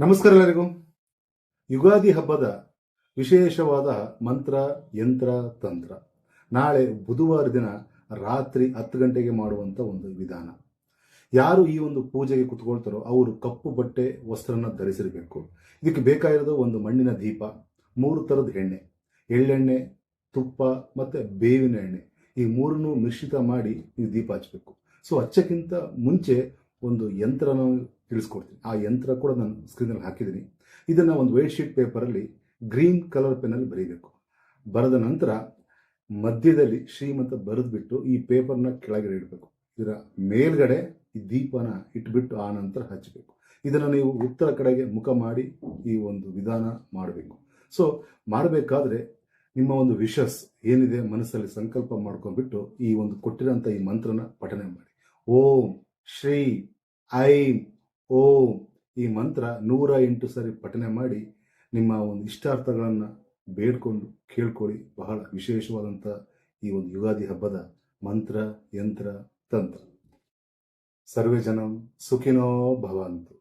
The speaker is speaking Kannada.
ನಮಸ್ಕಾರ ಎಲ್ಲರಿಗೂ. ಯುಗಾದಿ ಹಬ್ಬದ ವಿಶೇಷವಾದ ಮಂತ್ರ, ಯಂತ್ರ, ತಂತ್ರ ನಾಳೆ ಬುಧವಾರ ದಿನ ರಾತ್ರಿ 10 ಗಂಟೆಗೆ ಮಾಡುವಂಥ ಒಂದು ವಿಧಾನ. ಯಾರು ಈ ಒಂದು ಪೂಜೆಗೆ ಕುತ್ಕೊಳ್ತಾರೋ ಅವರು ಕಪ್ಪು ಬಟ್ಟೆ ವಸ್ತ್ರನ ಧರಿಸಿರಬೇಕು. ಇದಕ್ಕೆ ಬೇಕಾಗಿರೋದು ಒಂದು ಮಣ್ಣಿನ ದೀಪ, 3 ಥರದ ಎಣ್ಣೆ, ಎಳ್ಳೆಣ್ಣೆ, ತುಪ್ಪ ಮತ್ತು ಬೇವಿನ ಎಣ್ಣೆ, ಈ ಮೂರನ್ನು ಮಿಶ್ರಿತ ಮಾಡಿ ನೀವು ದೀಪ ಹಚ್ಚಬೇಕು. ಸೊ ಹಚ್ಚಕ್ಕಿಂತ ಮುಂಚೆ ಒಂದು ಯಂತ್ರನ ತಿಳಿಸ್ಕೊಡ್ತೀನಿ. ಆ ಯಂತ್ರ ಕೂಡ ನಾನು ಸ್ಕ್ರೀನಲ್ಲಿ ಹಾಕಿದ್ದೀನಿ. ಇದನ್ನು ಒಂದು ವೈಟ್ ಶೀಟ್ ಪೇಪರಲ್ಲಿ ಗ್ರೀನ್ ಕಲರ್ ಪೆನ್ನಲ್ಲಿ ಬರೀಬೇಕು. ಬರೆದ ನಂತರ ಮಧ್ಯದಲ್ಲಿ ಶ್ರೀಮಂತ ಬರೆದ್ಬಿಟ್ಟು ಈ ಪೇಪರ್ನ ಕೆಳಗಡೆ ಇಡಬೇಕು. ಇದರ ಮೇಲ್ಗಡೆ ಈ ದೀಪನ ಇಟ್ಬಿಟ್ಟು ಆ ನಂತರ ಹಚ್ಚಬೇಕು. ಇದನ್ನು ನೀವು ಉತ್ತರ ಕಡೆಗೆ ಮುಖ ಮಾಡಿ ಈ ಒಂದು ವಿಧಾನ ಮಾಡಬೇಕು. ಸೊ ಮಾಡಬೇಕಾದ್ರೆ ನಿಮ್ಮ ಒಂದು ವಿಶಸ್ ಏನಿದೆ ಮನಸ್ಸಲ್ಲಿ ಸಂಕಲ್ಪ ಮಾಡ್ಕೊಂಡ್ಬಿಟ್ಟು ಈ ಒಂದು ಕೊಟ್ಟಿರೋಂಥ ಈ ಮಂತ್ರನ ಪಠನೆ ಮಾಡಿ. ಓಂ ಶ್ರೀ ಐಂ ಓಂ ಈ ಮಂತ್ರ 108 ಸರಿ ಪಠನೆ ಮಾಡಿ ನಿಮ್ಮ ಒಂದು ಇಷ್ಟಾರ್ಥಗಳನ್ನು ಬೇಡ್ಕೊಂಡು ಕೇಳ್ಕೊಳ್ಳಿ. ಬಹಳ ವಿಶೇಷವಾದಂಥ ಈ ಒಂದು ಯುಗಾದಿ ಹಬ್ಬದ ಮಂತ್ರ, ಯಂತ್ರ, ತಂತ್ರ. ಸರ್ವೇ ಜನಂ ಸುಖಿನೋ ಭವಂತು.